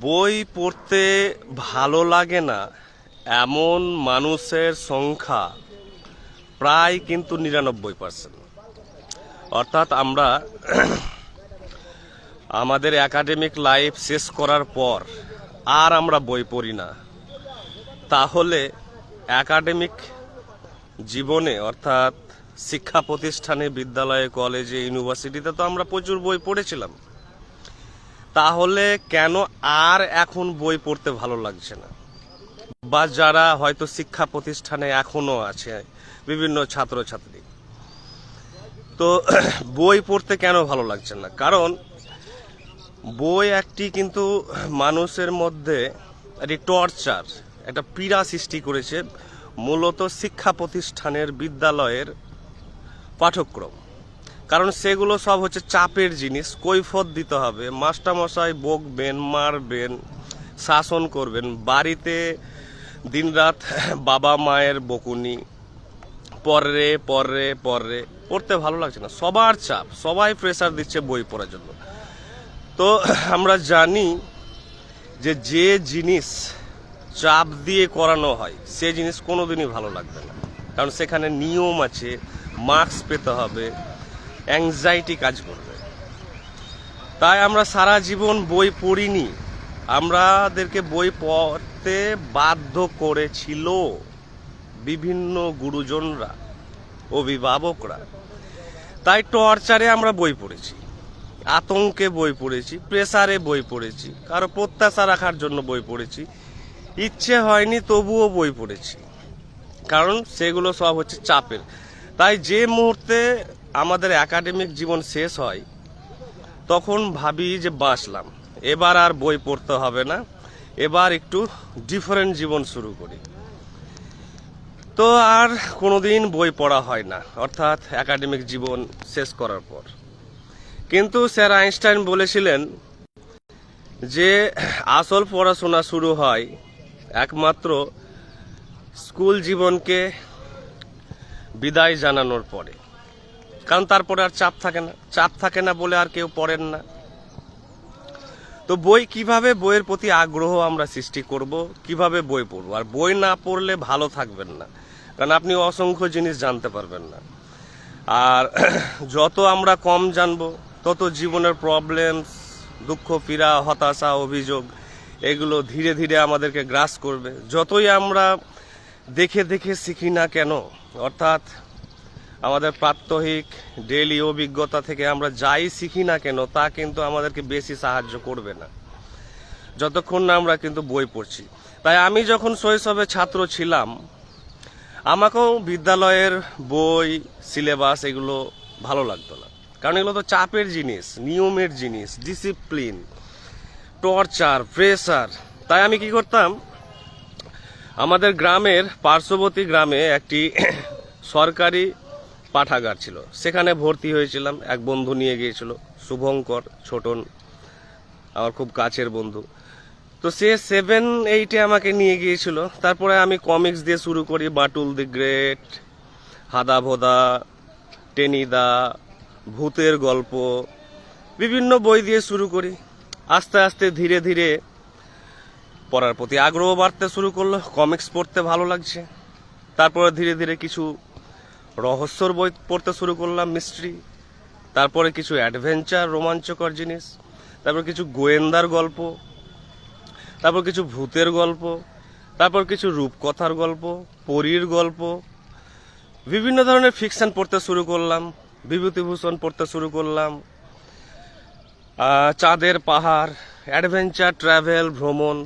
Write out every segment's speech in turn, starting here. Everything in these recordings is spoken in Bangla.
বই পড়তে ভালো লাগে না এমন মানুষের সংখ্যা প্রায় কিন্তু 99%। অর্থাৎ আমরা আমাদের একাডেমিক লাইফ শেষ করার পর আর আমরা বই পড়ি না, তাহলে একাডেমিক জীবনে অর্থাৎ শিক্ষা প্রতিষ্ঠানে, বিদ্যালয়ে, কলেজে, ইউনিভার্সিটিতে তো আমরা প্রচুর বই পড়েছিলাম। তাহলে কেন আর এখন বই পড়তে ভালো লাগছে না? বা যারা হয়তো শিক্ষা প্রতিষ্ঠানে এখনো আছে, বিভিন্ন ছাত্রছাত্রী, তো বই পড়তে কেন ভালো লাগছে না? কারণ বই একটি কিন্তু মানুষের মধ্যে একটি টর্চার, একটা পীড়া সৃষ্টি করেছে, মূলত শিক্ষা প্রতিষ্ঠানের, বিদ্যালয়ের পাঠ্যক্রম। কারণ সেগুলো সব হচ্ছে চাপের জিনিস, কৈফত দিতে হবে, মাস্টারমশাই বকবেন, মারবেন, শাসন করবেন, বাড়িতে দিনরাত বাবা মায়ের বকুনি, পড়রে পড়রে পড়রে, পড়তে ভালো লাগছে না, সবার চাপ, সবাই প্রেসার দিচ্ছে বই পড়ার জন্য। তো আমরা জানি যে যে জিনিস চাপ দিয়ে করানো হয় সে জিনিস কোনোদিনই ভালো লাগবে না, কারণ সেখানে নিয়ম আছে, মার্কস পেতে হবে, অ্যাংজাইটি কাজ করবে। তাই আমরা সারা জীবন বই পড়িনি, আমাদেরকে বই পড়তে বাধ্য করেছিল বিভিন্ন গুরুজনরা, অভিভাবকরা। তাই টর্চারে আমরা বই পড়েছি, আতঙ্কে বই পড়েছি, প্রেসারে বই পড়েছি, কারো প্রত্যাশা রাখার জন্য বই পড়েছি, ইচ্ছে হয়নি তবুও বই পড়েছি, কারণ সেগুলো সব হচ্ছে চাপের। তাই যে মুহূর্তে আমাদের একাডেমিক জীবন শেষ হয় তখন ভাবি যে বাঁচলাম, এবার আর বই পড়তে হবে না, এবার একটু ডিফারেন্ট জীবন শুরু করি। তো আর কোনোদিন বই পড়া হয় না, অর্থাৎ একাডেমিক জীবন শেষ করার পর। কিন্তু স্যার আইনস্টাইন বলেছিলেন যে আসল পড়াশোনা শুরু হয় একমাত্র স্কুল জীবনকে বিদায় জানানোর পরে, কারণ তারপরে আর চাপ থাকে না, চাপ থাকে না বলে আর কেউ পড়েন না। তো বই কিভাবে, বইয়ের প্রতি আগ্রহ আমরা সৃষ্টি করব, কিভাবে বই পড়বো? আর বই না পড়লে ভালো থাকবেন না, কারণ আপনি অসংখ্য জিনিস জানতে পারবেন না। আর যত আমরা কম জানবো তত জীবনের প্রবলেমস, দুঃখ, পীড়া, হতাশা, অভিযোগ, এগুলো ধীরে ধীরে আমাদেরকে গ্রাস করবে। যতই আমরা দেখে দেখে শিখি না কেন, অর্থাৎ আমাদের প্রাত্যহিক ডেইলি অভিজ্ঞতা থেকে আমরা যাই শিখি না কেন, তা কিন্তু আমাদেরকে বেশি সাহায্য করবে না যতক্ষণ না আমরা কিন্তু বই পড়ছি। তাই আমি যখন শৈশবে ছাত্র ছিলাম, আমাকেও বিদ্যালয়ের বই, সিলেবাস এগুলো ভালো লাগতো না, কারণ এগুলো তো চাপের জিনিস, নিয়মের জিনিস, ডিসিপ্লিন, টর্চার, প্রেসার। তাই আমি কি করতাম, আমাদের গ্রামের পার্শ্ববর্তী গ্রামে একটি সরকারি পাঠাগার ছিল, সেখানে ভর্তি হয়েছিলাম। এক বন্ধু নিয়ে গিয়েছিল, শুভঙ্কর, ছোটন, আমার খুব কাছের বন্ধু। তো সে 7-8-এ আমাকে নিয়ে গিয়েছিল। তারপরে আমি কমিক্স দিয়ে শুরু করি, বাটুল দি গ্রেট, হাদা ভোদা, টেনিদা, ভূতের গল্প, বিভিন্ন বই দিয়ে শুরু করি। আস্তে আস্তে ধীরে ধীরে পড়ার প্রতি আগ্রহ বাড়তে শুরু করলো, কমিক্স পড়তে ভালো লাগছে। তারপরে ধীরে ধীরে কিছু রহস্যর বই পড়তে শুরু করলাম, মিস্ট্রি। তারপরে কিছু অ্যাডভেঞ্চার, রোমাঞ্চকর জিনিস। তারপর কিছু গোয়েন্দার গল্প, তারপর কিছু ভূতের গল্প, তারপর কিছু রূপকথার গল্প, পরীর গল্প, বিভিন্ন ধরনের ফিকশন পড়তে শুরু করলাম, বিভূতিভূষণ পড়তে শুরু করলাম, চাঁদের পাহাড়, অ্যাডভেঞ্চার, ট্রাভেল, ভ্রমণ।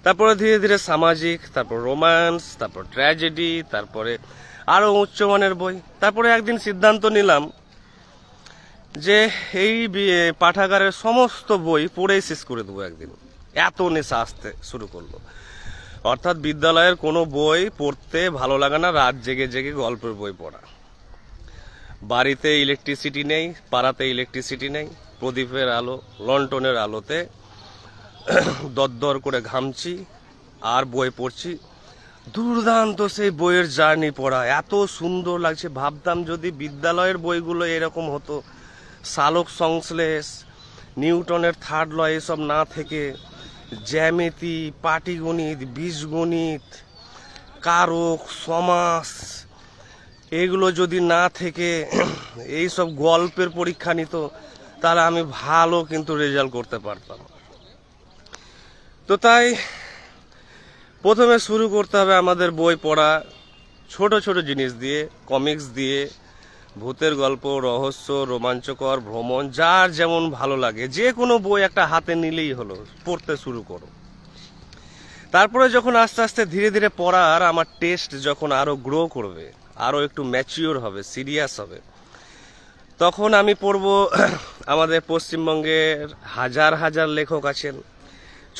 তারপরে ধীরে ধীরে সামাজিক, তারপর রোম্যান্স, তারপর ট্র্যাজেডি, তারপরে আরও উচ্চমানের বই। তারপরে একদিন সিদ্ধান্ত নিলাম যে এই পাঠাগারের সমস্ত বই পড়েই শেষ করে দেবো একদিন। এত নেশা আসতে শুরু করলো, অর্থাৎ বিদ্যালয়ের কোনো বই পড়তে ভালো লাগে না, রাত জেগে জেগে গল্পের বই পড়া। বাড়িতে ইলেকট্রিসিটি নেই, পাড়াতে ইলেকট্রিসিটি নেই, প্রদীপের আলো, লন্ঠনের আলোতে দরদর করে ঘামছি আর বই পড়ছি। দুর্দান্ত সেই বইয়ের জার্নি পড়া, এত সুন্দর লাগছে। ভাবতাম যদি বিদ্যালয়ের বইগুলো এরকম হতো, শালক সংশ্লেষ, নিউটনের থার্ড ল এসব না থেকে জ্যামিতি, পাটিগণিত, বীজগণিত, কারক, সমাস, এগুলো যদি না থেকে এই সব গল্পের পরীক্ষা নিত, তাহলে আমি ভালো কিন্তু রেজাল্ট করতে পারতাম। তো তাই প্রথমে শুরু করতে হবে আমাদের বই পড়া ছোট ছোট জিনিস দিয়ে, কমিক্স দিয়ে, ভূতের গল্প, রহস্য, রোমাঞ্চকর, ভ্রমণ, যার যেমন ভালো লাগে যে কোনো বই একটা হাতে নিলেই হলো, পড়তে শুরু করো। তারপরে যখন আস্তে আস্তে ধীরে ধীরে পড়ার আমার টেস্ট যখন আরো গ্রো করবে, আরো একটু ম্যাচিওর হবে, সিরিয়াস হবে, তখন আমি পড়ব আমাদের পশ্চিমবঙ্গের হাজার হাজার লেখক আছেন।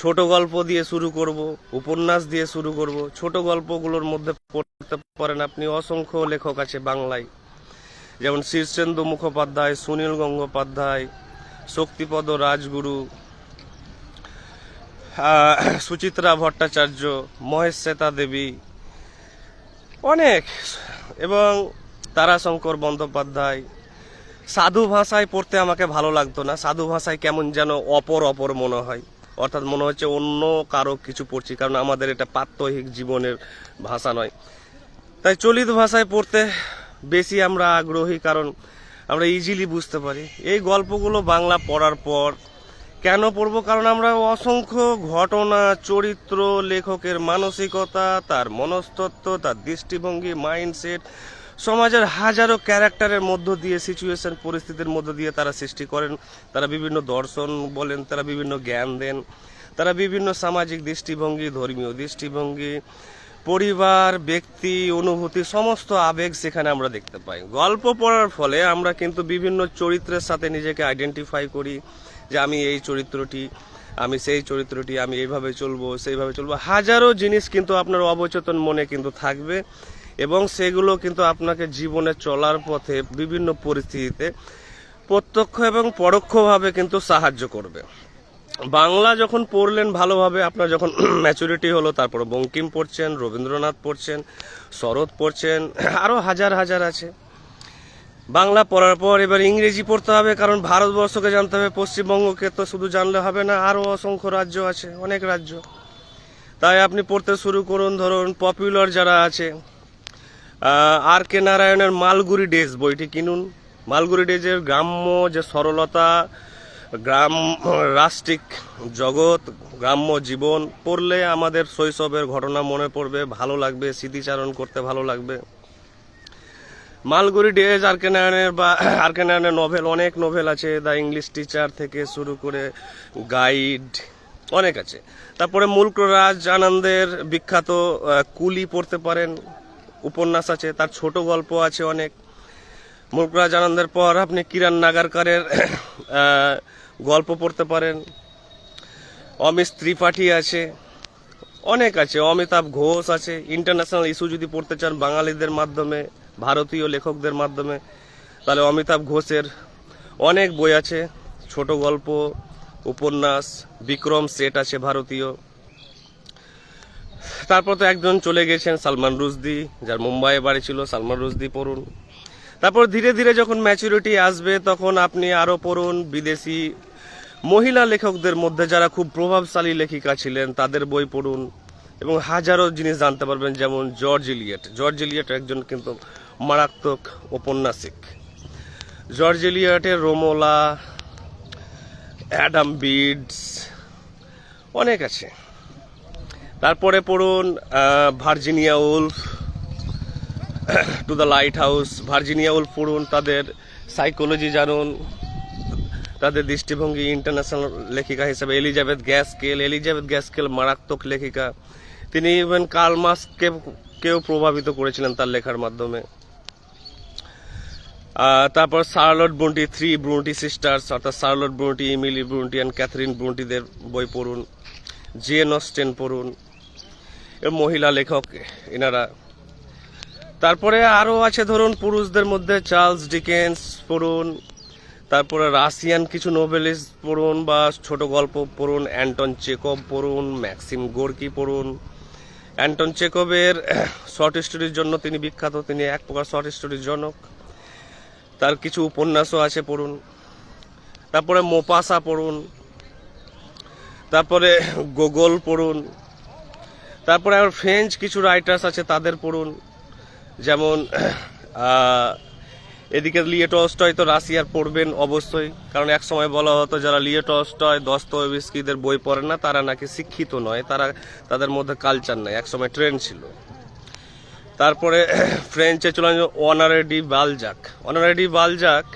ছোট গল্প দিয়ে শুরু করব, উপন্যাস দিয়ে শুরু করব। ছোট গল্পগুলোর মধ্যে পড়তে পারেন আপনি অসংখ্য লেখক আছে বাংলায়, যেমন শীর্ষেন্দু মুখোপাধ্যায়, সুনীল গঙ্গোপাধ্যায়, শক্তিপদ রাজগুরু, সুচিত্রা ভট্টাচার্য, মহেশ শ্বেতা দেবী, অনেক, এবং তারাশঙ্কর বন্দ্যোপাধ্যায়। সাধু ভাষায় পড়তে আমাকে ভালো লাগতো না, সাধু ভাষায় কেমন যেন অপর অপর মনে হয়, অর্থাৎ মনে হচ্ছে অন্য কারো কিছু পড়ছি, কারণ আমাদের এটা প্রাত্যহিক জীবনের ভাষা নয়। তাই চলিত ভাষায় পড়তে বেশি আমরা আগ্রহী, কারণ আমরা ইজিলি বুঝতে পারি। এই গল্পগুলো বাংলা পড়ার পর কেন পড়বো? কারণ আমরা অসংখ্য ঘটনা, চরিত্র, লেখকের মানসিকতা, তার মনস্তত্ত্ব, তার দৃষ্টিভঙ্গি, মাইন্ডসেট, সমাজের হাজারো ক্যারেক্টারের মধ্য দিয়ে, সিচুয়েশন, পরিস্থিতির মধ্য দিয়ে তারা সৃষ্টি করেন। তারা বিভিন্ন দর্শন বলেন, তারা বিভিন্ন জ্ঞান দেন, তারা বিভিন্ন সামাজিক দৃষ্টিভঙ্গি, ধর্মীয় দৃষ্টিভঙ্গি, পরিবার, ব্যক্তি, অনুভূতি, সমস্ত আবেগ সেখানে আমরা দেখতে পাই। গল্প পড়ার ফলে আমরা কিন্তু বিভিন্ন চরিত্রের সাথে নিজেকে আইডেন্টিফাই করি, যে আমি এই চরিত্রটি, আমি সেই চরিত্রটি, আমি এইভাবে চলবো, সেইভাবে চলবো। হাজারো জিনিস কিন্তু আপনার অবচেতন মনে কিন্তু থাকবে, এবং সেগুলো কিন্তু আপনাকে জীবনে চলার পথে বিভিন্ন পরিস্থিতিতে প্রত্যক্ষ এবং পরোক্ষভাবে কিন্তু সাহায্য করবে। বাংলা যখন পড়লেন ভালোভাবে, আপনার যখন ম্যাচুরিটি হলো, তারপর বঙ্কিম পড়ছেন, রবীন্দ্রনাথ পড়ছেন, শরৎ পড়ছেন, আরও হাজার হাজার আছে। বাংলা পড়ার পর এবার ইংরেজি পড়তে হবে, কারণ ভারতবর্ষকে জানতে হবে। পশ্চিমবঙ্গকে তো শুধু জানলে হবে না, আরও অসংখ্য রাজ্য আছে, অনেক রাজ্য। তাই আপনি পড়তে শুরু করুন। ধরুন পপুলার যারা আছে, আর কে নারায়ণের মালগুড়ি ডেজ বইটি কিনুন। মালগুড়ি ডেজের গ্রাম্য যে সরলতা, গ্রাম রাষ্ট্রিক জগৎ, গ্রাম্য জীবন পড়লে আমাদের শৈশবের ঘটনা মনে পড়বে, ভালো লাগবে, স্মৃতিচারণ করতে ভালো লাগবে। মালগুড়ি ডেজ, আর কে নারায়ণের, বা আর কে নারায়ণের নভেল, অনেক নভেল আছে, দ্য ইংলিশ টিচার থেকে শুরু করে গাইড, অনেক আছে। তারপরে মুল্করাজ আনন্দের বিখ্যাত কুলি পড়তে পারেন, উপন্যাস আছে, তার ছোট গল্প আছে অনেক। মুল্করাজ আনন্দের পর আপনি কিরণ নাগারকারের গল্প পড়তে পারেন, অমিশ ত্রিপাঠী আছে, অনেক আছে, অমিতাভ ঘোষ আছে। ইন্টারন্যাশনাল ইস্যু যদি পড়তে চান বাঙালিদের মাধ্যমে, ভারতীয় লেখকদের মাধ্যমে, তাহলে অমিতাভ ঘোষের অনেক বই আছে, ছোট গল্প, উপন্যাস। বিক্রম সেট আছে ভারতীয়। তারপর তো একজন চলে গেছেন, সালমান রুশদি, যার মুম্বাইয়ে বাড়ি ছিল, সালমান রুশদি পড়ুন। তারপর ধীরে ধীরে যখন ম্যাচুরিটি আসবে, তখন আপনি আরও পড়ুন বিদেশি মহিলা লেখকদের মধ্যে যারা খুব প্রভাবশালী লেখিকা ছিলেন, তাদের বই পড়ুন, এবং হাজারো জিনিস জানতে পারবেন। যেমন জর্জ ইলিয়ট, জর্জ ইলিয়ট একজন কিন্তু মারাত্মক ঔপন্যাসিক। জর্জ ইলিয়টের রোমোলা, অ্যাডাম বিডস, অনেক আছে। তারপরে পড়ুন Virginia Wolf, to the light house. Virginia Wolf পড়ুন, তাদের সাইকোলজি জানুন, তাদের দৃষ্টিভঙ্গি। ইন্টারন্যাশনাল লেখিকা হিসেবে এলিজাবেথ গ্যাসকেল, এলিজাবেথ গ্যাসকেল মারাত্মক লেখিকা। তিনি ইভেন কার্ল মার্কসকে কেউ প্রভাবিত করেছিলেন তার লেখার মাধ্যমে। তারপর শার্লট ব্রুন্টি, থ্রি ব্রুন্টি সিস্টার্স, অর্থাৎ শার্লট ব্রুন্টি, ইমিলি ব্রুন্টি অ্যান্ড ক্যাথরিন ব্রুন্টিদের বই পড়ুন। জেন অস্টেন পড়ুন, মহিলা লেখক এনারা। তারপরে আরও আছে ধরুন পুরুষদের মধ্যে চার্লস ডিকেন্স পড়ুন, তারপরে রাশিয়ান কিছু নোবেলিস্ট পড়ুন বা ছোট গল্প পড়ুন। অ্যান্টন চেকভ পড়ুন, ম্যাক্সিম গোর্কি পড়ুন। অ্যান্টন চেকভের শর্ট স্টোরির জন্য তিনি বিখ্যাত, তিনি এক প্রকার শর্ট স্টোরির জনক। তার কিছু উপন্যাসও আছে, পড়ুন। তারপরে মোপাসা পড়ুন। তারপরে গোগল পড়ুন, তারপরে আবার ফ্রেঞ্চ কিছু রাইটার্স আছে তাদের পড়ুন, যেমন এদিকে লিও টলস্টয় তো রাশিয়ার পড়বেন অবশ্যই, কারণ এক সময় বলা হতো যারা লিও টলস্টয় দস্তয়েভস্কিদের বই পড়ে না তারা নাকি শিক্ষিত নয়, তাদের মধ্যে কালচার নাই, এক সময় ট্রেন্ড ছিল। তারপরে ফ্রেঞ্চে চলে অনারে ডি বালজাক। অনারে ডি বালজাক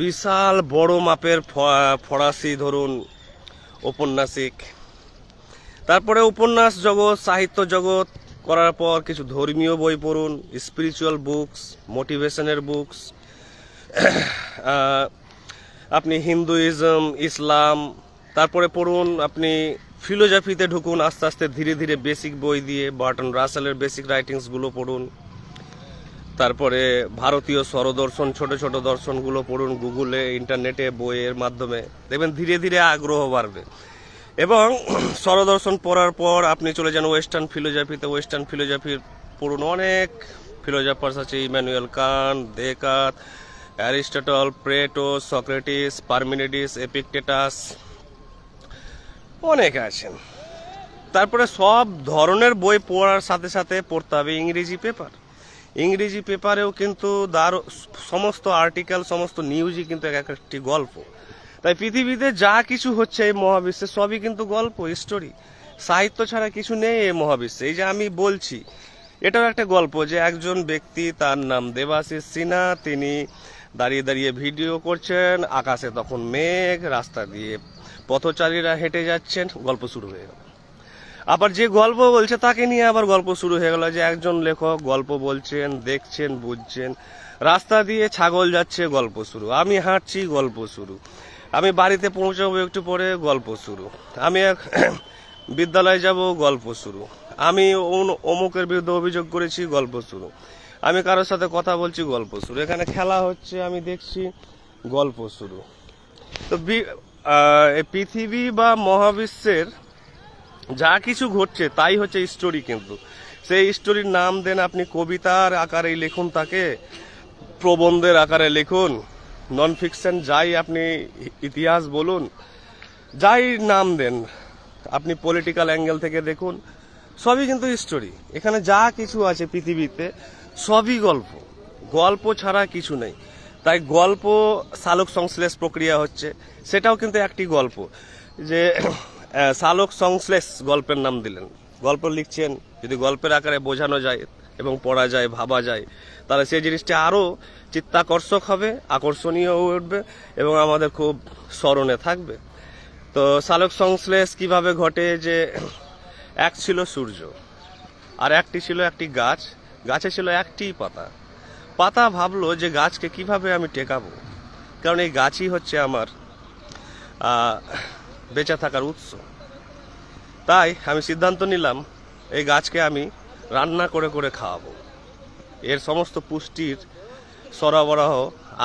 বিশাল বড় মাপের ফরাসি ধরুন ঔপন্যাসিক। তারপরে উপন্যাস জগৎ, সাহিত্য জগৎ করার পর কিছু ধর্মীয় বই পড়ুন, স্পিরিচুয়াল বুকস, মোটিভেশনের বুকস। আপনি হিন্দুইজম, ইসলাম, তারপরে পড়ুন আপনি ফিলোজফিতে ঢুকুন আস্তে আস্তে ধীরে ধীরে বেসিক বই দিয়ে, বার্টন রাসেলের বেসিক রাইটিংসগুলো পড়ুন। তারপরে ভারতীয় স্বরদর্শন, ছোট ছোট দর্শনগুলো পড়ুন গুগলে, ইন্টারনেটে, বইয়ের মাধ্যমে, দেখবেন ধীরে ধীরে আগ্রহ বাড়বে। এবং স্বরদর্শন পড়ার পর আপনি চলে যান ওয়েস্টার্ন ফিলোজফিতে। ওয়েস্টার্ন ফিলোজফির পড়ুন, অনেক ফিলোজফার্স আছে, Immanuel Kant, Descartes, Aristotle, Plato, Socrates, Parmenides, Epictetus, অনেক আছেন। তারপরে সব ধরনের বই পড়ার সাথে সাথে পড়তে হবে ইংরেজি পেপার। ইংরেজি পেপারেও কিন্তু সমস্ত আর্টিকেল, সমস্ত নিউজই কিন্তু এক একটি গল্প। তাই পৃথিবীতে যা কিছু হচ্ছে এই মহাবিশ্বে সবই কিন্তু গল্প, স্টোরি। সাহিত্য ছাড়া কিছু নেই এই মহাবিশ্বে। এই যে আমি বলছি এটাও একটা গল্প, যে একজন ব্যক্তি, তার নাম দেবাশিস সিনহা, তিনি দাঁড়িয়ে দাঁড়িয়ে ভিডিও করছেন, আকাশে তখন মেঘ, রাস্তা দিয়ে পথচারীরা হেঁটে যাচ্ছেন, গল্প শুরু হয়ে গেল। আবার যে গল্প বলছে তাকে নিয়ে আবার গল্প শুরু হয়ে গেল, যে একজন লেখক গল্প বলছেন, দেখছেন, বুঝছেন, রাস্তা দিয়ে ছাগল যাচ্ছে, গল্প শুরু। আমি হাঁটছি, গল্প শুরু। আমি বাড়িতে পৌঁছাবো একটু পরে, গল্প শুরু। আমি বিদ্যালয়ে যাব, গল্প শুরু। আমি অমুকের বিরুদ্ধে অভিযোগ করেছি, গল্প শুরু। আমি কারোর সাথে কথা বলছি, গল্প শুরু। এখানে খেলা হচ্ছে, আমি দেখছি, গল্প শুরু। তো পৃথিবী বা মহাবিশ্বের যা কিছু ঘটছে তাই হচ্ছে স্টোরি। কিন্তু সেই স্টোরির নাম দেন আপনি কবিতার আকারে লিখুন, তাকে প্রবন্ধের আকারে লিখুন, নন ফিকশন যাই আপনি ইতিহাস বলুন, যাই নাম দেন, আপনি পলিটিক্যাল অ্যাঙ্গেল থেকে দেখুন, সবই কিন্তু স্টোরি। এখানে যা কিছু আছে পৃথিবীতে সবই গল্প, গল্প ছাড়া কিছু নেই। তাই গল্প সালোক সংশ্লেষ প্রক্রিয়া হচ্ছে, সেটাও কিন্তু একটি গল্প। যে সালোক সংশ্লেষ গল্পের নাম দিলেন, গল্প লিখছেন, যদি গল্পের আকারে বোঝানো যায় এবং পড়া যায়, ভাবা যায়, তাহলে সেই জিনিসটা আরও চিত্তাকর্ষক হবে, আকর্ষণীয় হয়ে উঠবে এবং আমাদের খুব স্মরণে থাকবে। তো সালোক সংশ্লেষ কিভাবে ঘটে, যে এক ছিল সূর্য, আর একটি ছিল একটি গাছ, গাছে ছিল একটি পাতা। পাতা ভাবলো যে গাছকে কিভাবে আমি টেকাবো, কারণ এই গাছই হচ্ছে আমার বেঁচে থাকার উৎস। তাই আমি সিদ্ধান্ত নিলাম এই গাছকে আমি রান্না করে করে খাওয়াবো, এর সমস্ত পুষ্টির সরবরাহ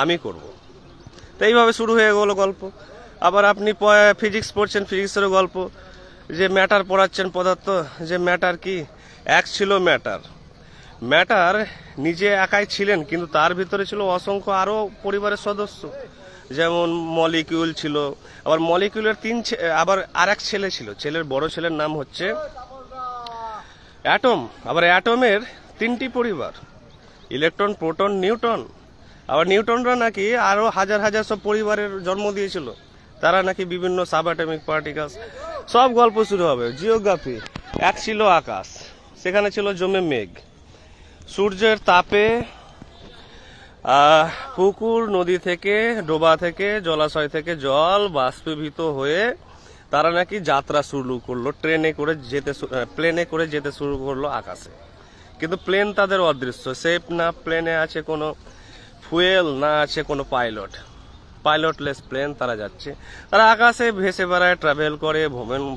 আমি করব। তো এইভাবে শুরু হয়ে গেল গল্প। আবার আপনি ফিজিক্স পড়ছেন, ফিজিক্সেরও গল্প, যে ম্যাটার পড়াচ্ছেন পদার্থ, যে ম্যাটার কি, এক ছিল ম্যাটার। ম্যাটার নিজে একাই ছিলেন, কিন্তু তার ভিতরে ছিল অসংখ্য আরও পরিবারের সদস্য, যেমন মলিকিউল ছিল। আবার মলিকিউলের আবার আর এক ছেলে ছিল, ছেলের বড় ছেলের নাম হচ্ছে অ্যাটম। আবার অ্যাটমের তিনটি পরিবার, ইলেকট্রন, প্রোটন, নিউট্রন। আবার নিউট্রনরা নাকি আরো হাজার হাজার সব পরিবারের জন্ম দিয়েছিল, তারা নাকি বিভিন্ন সাব অ্যাটমিক পার্টিকেলস। সব গল্প শুরু হবে। জিওগ্রাফি, এক ছিল আকাশ, সেখানে ছিল জমে মেঘ, সূর্যের তাপে পুকুর, নদী থেকে, ডোবা থেকে, জলাশয় থেকে জল বাষ্পীভূত হয়ে তারা নাকি যাত্রা শুরু করলো, প্লেনে করে যেতে শুরু করলো আকাশে। কিন্তু প্লেন তাদের অদৃশ্য, সেফ না, প্লেনে আছে কোনো ফুয়েল, না আছে কোনো পাইলটলেস প্লেন, তারা যাচ্ছে, তারা আকাশে ভেসে বেড়ায়, ট্রাভেল করে,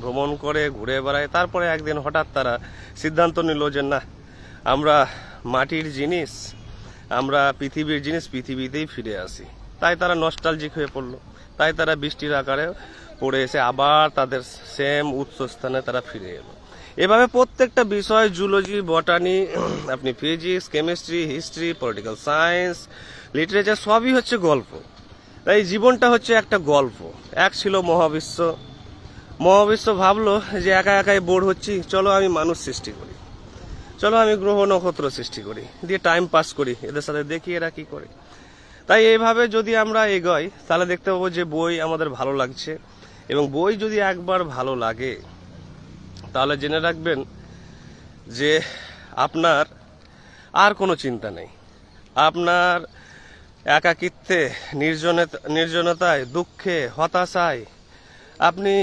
ভ্রমণ করে, ঘুরে বেড়ায়। তারপরে একদিন হঠাৎ তারা সিদ্ধান্ত নিল যে না, আমরা মাটির জিনিস, আমরা পৃথিবীর জিনিস, পৃথিবীতেই ফিরে আসি। তাই তারা নস্টালজিক হয়ে পড়লো, তাই তারা বৃষ্টির আকারে পড়ে এসে আবার তাদের সেম উৎসস্থানে তারা ফিরে এলো। এভাবে প্রত্যেকটা বিষয়, জুলজি, বটানি, আপনি physics, chemistry, history, political science, literature, সবই হচ্ছে গল্প। তাই জীবনটা হচ্ছে একটা গল্প। এক ছিল মহাবিশ্ব, মহাবিশ্ব ভাবলো যে একা একাই বোর হচ্ছি, চলো আমি মানুষ সৃষ্টি করি, চলো আমি গ্রহ নক্ষত্র সৃষ্টি করি, দিয়ে টাইম পাস করি, এদের সাথে দেখি এরা কি করে। তাই এইভাবে যদি আমরা এগোই তাহলে দেখতে পাবো যে বই আমাদের ভালো লাগছে। এবং বই যদি একবার ভালো লাগে তাহলে জেনে রাখবেন যে আপনার আর কোনো চিন্তা নেই। আপনার একাকিত্বে, নির্জনতায়, দুঃখে, হতাশায়, আপনি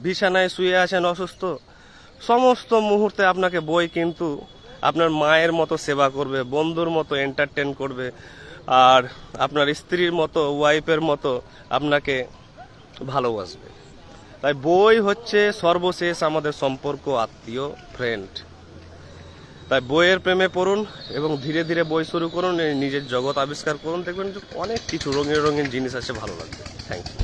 বিছানায় শুয়ে আছেন অসুস্থ, সমস্ত মুহূর্তে আপনাকে বই কিন্তু আপনার মায়ের মতো সেবা করবে, বন্ধুর মতো এন্টারটেন করবে, আর আপনার স্ত্রীর মতো, ওয়াইফের মতো আপনাকে ভালোবাসবে। তাই বই হচ্ছে সর্বশেষ আমাদের সম্পর্ক, আত্মীয়, ফ্রেন্ড। তাই বইয়ের প্রেমে পড়ুন এবং ধীরে ধীরে বই শুরু করুন, নিজের জগৎ আবিষ্কার করুন, দেখবেন যে অনেক কিছু রঙিন রঙিন জিনিস আছে, ভালো লাগবে। Thank you.